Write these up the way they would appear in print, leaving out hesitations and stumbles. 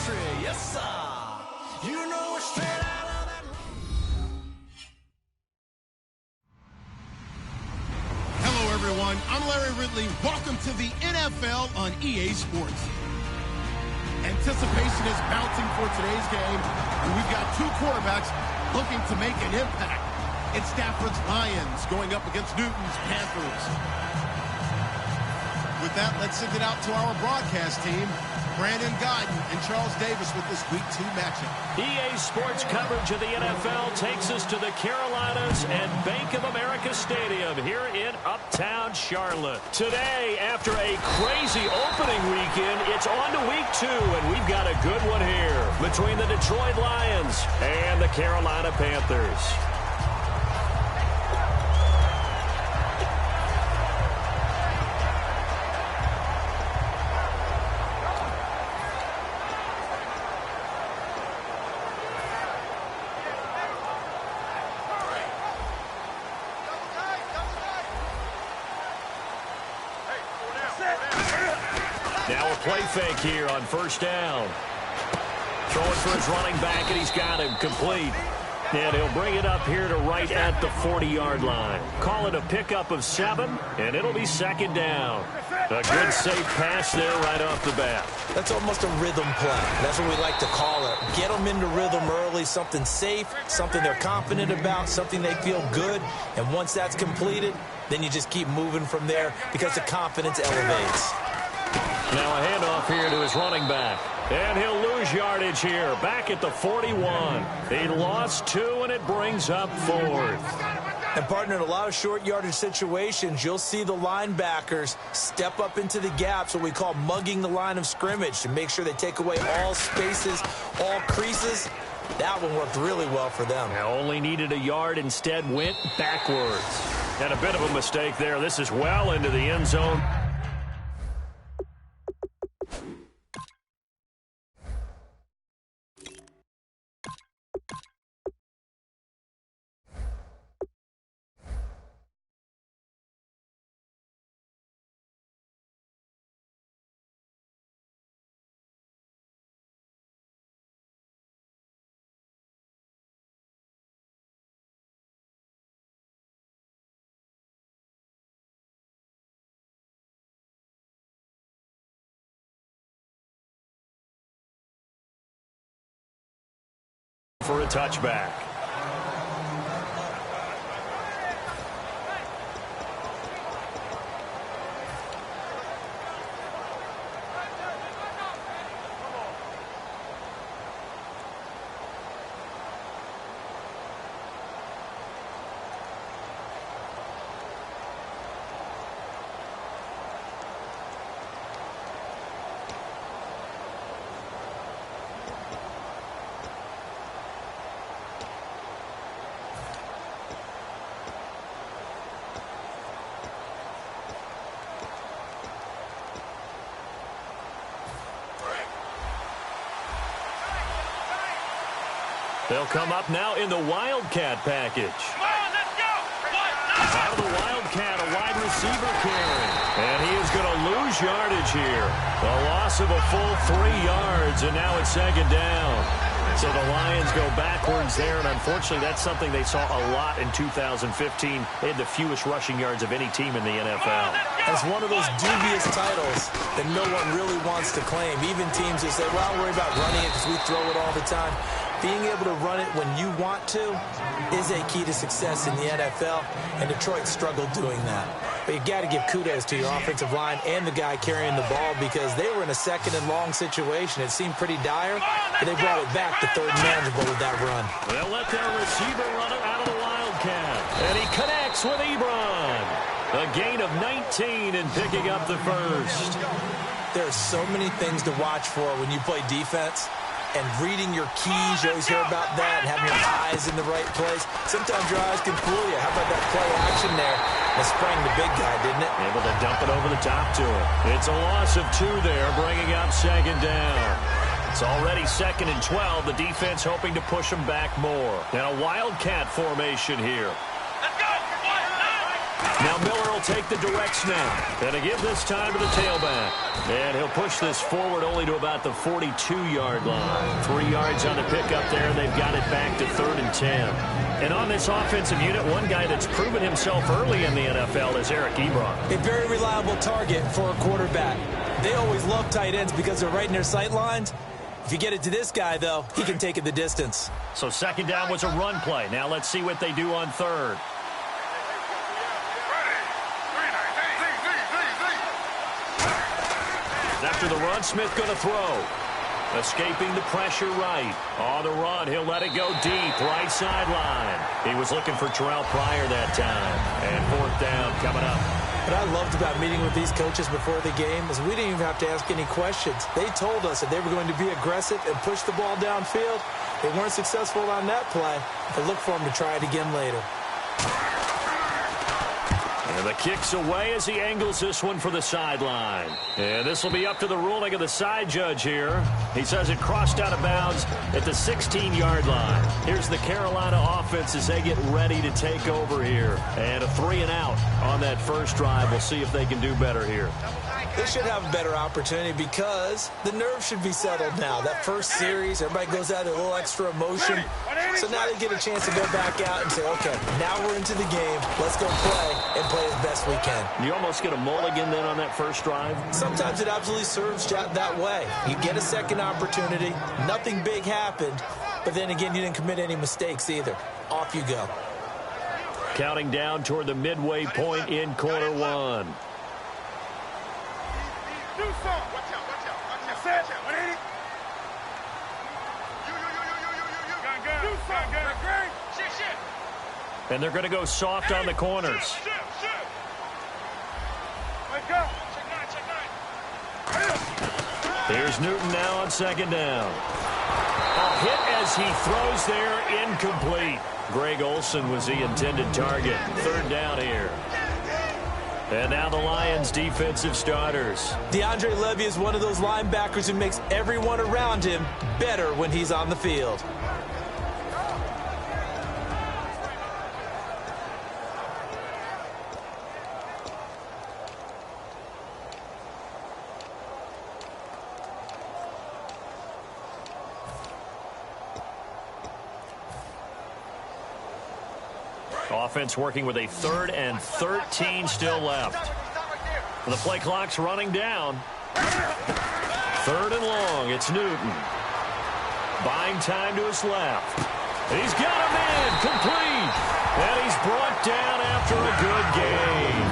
country, yes sir. You know it's straight out of that. Hello everyone, I'm Larry Ridley. Welcome to the NFL on EA Sports. Anticipation is mounting for today's game, and we've got two quarterbacks looking to make an impact. It's Stafford's Lions going up against Newton's Panthers. With that, let's send it out to our broadcast team, Brandon Godden and Charles Davis with this Week 2 matchup. EA Sports coverage of the NFL takes us to the Carolinas and Bank of America Stadium here in Uptown Charlotte. Today, after a crazy opening weekend, it's on to Week 2, and we've got a good one here between the Detroit Lions and the Carolina Panthers. Now a play fake here on first down. Throwing for his running back, and he's got him complete. And he'll bring it up here to right at the 40-yard line. Call it a pickup of 7, and it'll be second down. A good, safe pass there right off the bat. That's almost a rhythm play. That's what we like to call it. Get them into rhythm early, something safe, something they're confident about, something they feel good. And once that's completed, then you just keep moving from there because the confidence elevates. Now a handoff here to his running back. And he'll lose yardage here, back at the 41. He lost 2, and it brings up 4th. And, partner, in a lot of short yardage situations, you'll see the linebackers step up into the gaps, what we call mugging the line of scrimmage, to make sure they take away all spaces, all creases. That one worked really well for them. Now only needed a yard, instead went backwards. And a bit of a mistake there. This is well into the end zone. For a touchback. They'll come up now in the Wildcat package. Come on, let's go! Out of the Wildcat, a wide receiver carry. And he is going to lose yardage here. A loss of a full 3 yards, and now it's second down. So the Lions go backwards there, and unfortunately that's something they saw a lot in 2015. They had the fewest rushing yards of any team in the NFL. That's one of those dubious titles that no one really wants to claim. Even teams that say, well, I'll worry about running it because we throw it all the time. Being able to run it when you want to is a key to success in the NFL, and Detroit struggled doing that. But you've got to give kudos to your offensive line and the guy carrying the ball because they were in a second and long situation. It seemed pretty dire, but they brought it back to third and manageable with that run. They'll let their receiver run it out of the Wildcat. And he connects with Ebron. A gain of 19 and picking up the first. There are so many things to watch for when you play defense. And reading your keys, you always hear about that, and having your eyes in the right place. Sometimes your eyes can fool you. How about that play action there? That sprang the big guy, didn't it? Able to dump it over the top to him. It's a loss of 2 there, bringing up second down. It's already second and 12. The defense hoping to push them back more. And a Wildcat formation here. Let's go! Now Miller will take the direct snap. And to give this time to the tailback. And he'll push this forward only to about the 42-yard line. 3 yards on the pickup there, and they've got it back to 3rd and 10. And on this offensive unit, one guy that's proven himself early in the NFL is Eric Ebron. A very reliable target for a quarterback. They always love tight ends because they're right in their sight lines. If you get it to this guy, though, he can take it the distance. So 2nd down was a run play. Now let's see what they do on 3rd. After the run, Smith going to throw. Escaping the pressure right. On the run, he'll let it go deep. Right sideline. He was looking for Terrell Pryor that time. And 4th down coming up. What I loved about meeting with these coaches before the game is we didn't even have to ask any questions. They told us that they were going to be aggressive and push the ball downfield. They weren't successful on that play, but look for them to try it again later. And the kick's away as he angles this one for the sideline. And this will be up to the ruling of the side judge here. He says it crossed out of bounds at the 16-yard line. Here's the Carolina offense as they get ready to take over here. And a 3-and-out on that first drive. We'll see if they can do better here. They should have a better opportunity because the nerves should be settled now. That first series, everybody goes out with a little extra emotion. So now they get a chance to go back out and say, okay, now we're into the game. Let's go play and play as best we can. You almost get a mulligan then on that first drive? Sometimes it absolutely serves that way. You get a second opportunity. Nothing big happened. But then again, you didn't commit any mistakes either. Off you go. Counting down toward the midway point in quarter 1. And they're going to go soft on the corners. Here's Newton now on 2nd down. A hit as he throws there, incomplete. Greg Olsen was the intended target. 3rd down here. And now the Lions' defensive starters. DeAndre Levy is one of those linebackers who makes everyone around him better when he's on the field. Offense working with a 3rd and 13 still left. The play clock's running down. 3rd and long. It's Newton. Buying time to his left. He's got a man complete. And he's brought down after a good game.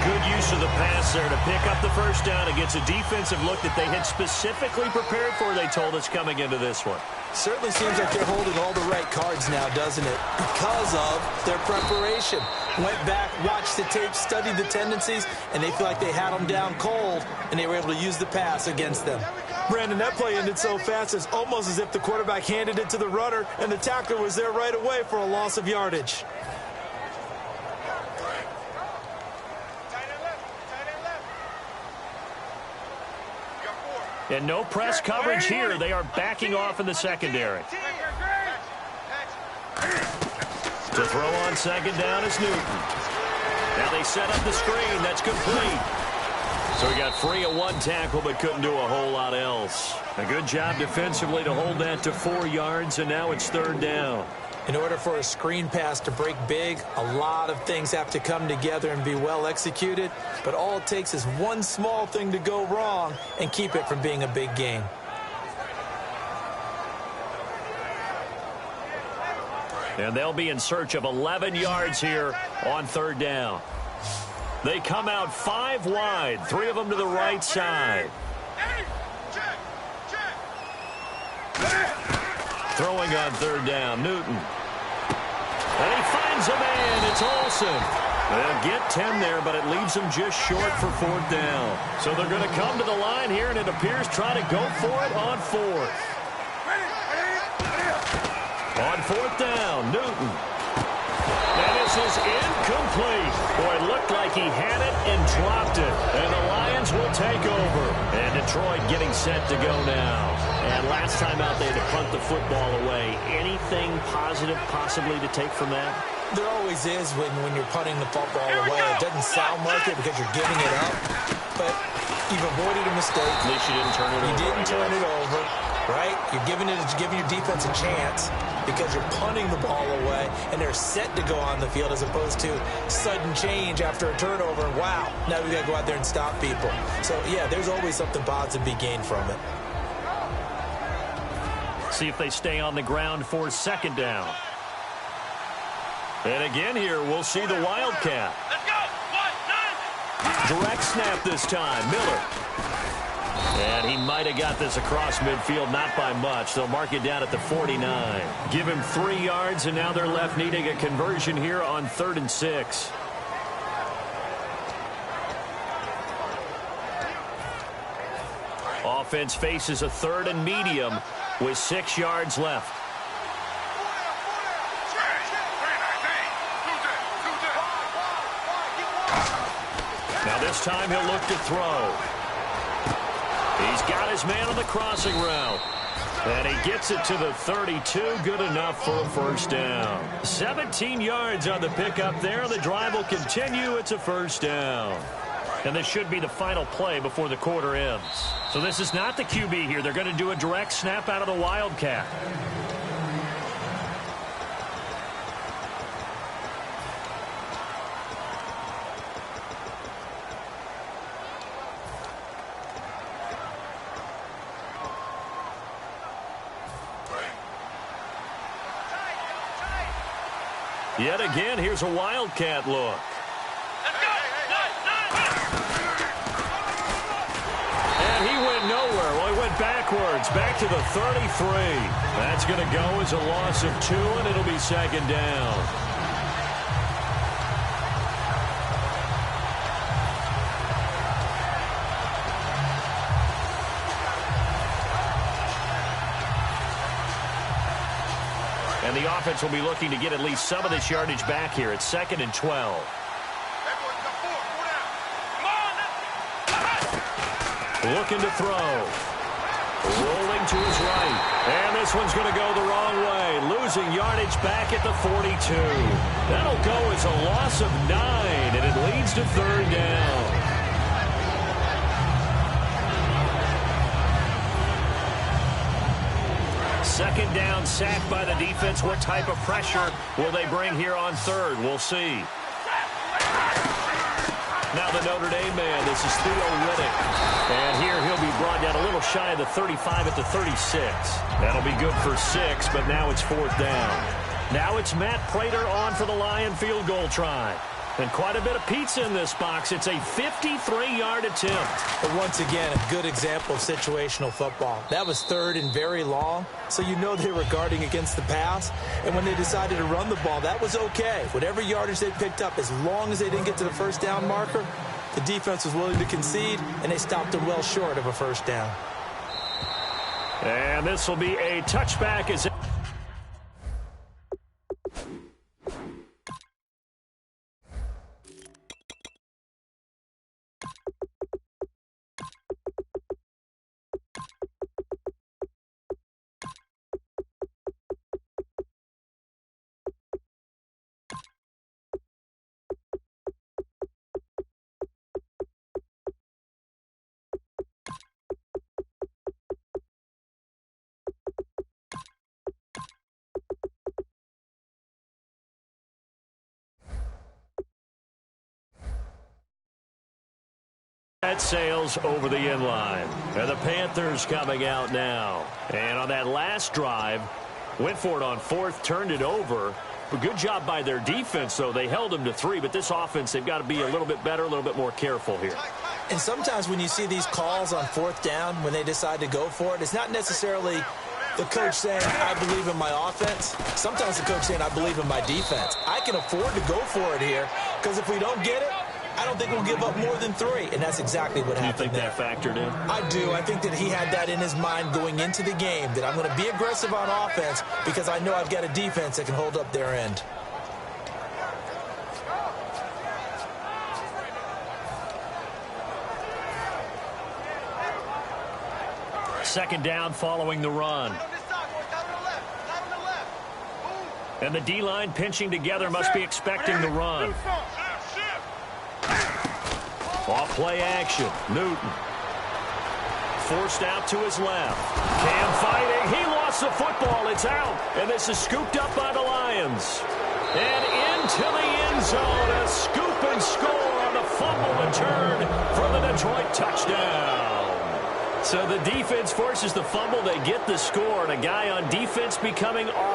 Good use of the pass there to pick up the first down against a defensive look that they had specifically prepared for, they told us, coming into this one. Certainly seems like they're holding all the right cards now, doesn't it? Because of their preparation. Went back, watched the tape, studied the tendencies, and they feel like they had them down cold, and they were able to use the pass against them. Brandon, that play ended so fast, it's almost as if the quarterback handed it to the runner, and the tackler was there right away for a loss of yardage. And no press coverage here. They are backing off in the secondary. To throw on 2nd down is Newton. Now they set up the screen. That's complete. So he got free of 1 tackle but couldn't do a whole lot else. A good job defensively to hold that to 4 yards, and now it's 3rd down. In order for a screen pass to break big, a lot of things have to come together and be well executed. But all it takes is one small thing to go wrong and keep it from being a big game. And they'll be in search of 11 yards here on 3rd down. They come out 5 wide, 3 of them to the right side. Throwing on 3rd down, Newton. And he finds a man. It's Olsen. They'll get 10 there, but it leaves them just short for 4th down. So they're going to come to the line here, and it appears try to go for it on 4th. On 4th down, Newton. And this is incomplete. Boy, it looked like he had it and dropped it. And the Lions will take over. And Detroit getting set to go now. And last time out, they had to punt the football away. Anything positive possibly to take from that? There always is when you're punting the football away. It doesn't sound like it because you're giving it up, but you've avoided a mistake. At least you didn't turn it over. You didn't turn it over, right? You're giving your defense a chance because you're punting the ball away, and they're set to go on the field as opposed to sudden change after a turnover. And wow, now we got to go out there and stop people. So, yeah, there's always something positive to be gained from it. See if they stay on the ground for second down. And again here, we'll see the Wildcat. Let's go. Direct snap this time. Miller. And he might have got this across midfield, not by much. They'll mark it down at the 49. Give him 3 yards, and now they're left needing a conversion here on 3rd and 6. Offense faces a 3rd and medium with 6 yards left. Now this time he'll look to throw. He's got his man on the crossing route. And he gets it to the 32. Good enough for a first down. 17 yards on the pickup there. The drive will continue. It's a first down. And this should be the final play before the quarter ends. So this is not the QB here. They're going to do a direct snap out of the Wildcat. Yet again, here's a Wildcat look. And he went nowhere. Well, he went backwards, back to the 33. That's going to go as a loss of 2, and it'll be second down. And the offense will be looking to get at least some of this yardage back here. It's 2nd and 12. Looking to throw. Rolling to his right. And this one's going to go the wrong way. Losing yardage back at the 42. That'll go as a loss of 9, and it leads to 3rd down. Second down, sacked by the defense. What type of pressure will they bring here on 3rd? We'll see. Now the Notre Dame man, this is Theo Riddick. And here he'll be brought down a little shy of the 35 at the 36. That'll be good for 6, but now it's 4th down. Now it's Matt Prater on for the Lion field goal try. And quite a bit of pizza in this box. It's a 53-yard attempt. But once again, a good example of situational football. That was 3rd and very long, so you know they were guarding against the pass. And when they decided to run the ball, that was okay. Whatever yardage they picked up, as long as they didn't get to the first down marker, the defense was willing to concede, and they stopped them well short of a first down. And this will be a touchback as that sails over the end line. And the Panthers coming out now. And on that last drive, went for it on 4th, turned it over. A good job by their defense, though. They held them to 3, but this offense, they've got to be a little bit better, a little bit more careful here. And sometimes when you see these calls on 4th down, when they decide to go for it, it's not necessarily the coach saying, I believe in my offense. Sometimes the coach saying, I believe in my defense. I can afford to go for it here, because if we don't get it, I don't think we'll give up more than 3, and that's exactly what happened there. You think that factored in? I do. I think that he had that in his mind going into the game, that I'm going to be aggressive on offense because I know I've got a defense that can hold up their end. Second down following the run. And the D-line pinching together must be expecting the run. Off play action. Newton. Forced out to his left. Cam fighting. He lost the football. It's out. And this is scooped up by the Lions. And into the end zone. A scoop and score on the fumble return for the Detroit touchdown. So the defense forces the fumble. They get the score. And a guy on defense becoming off.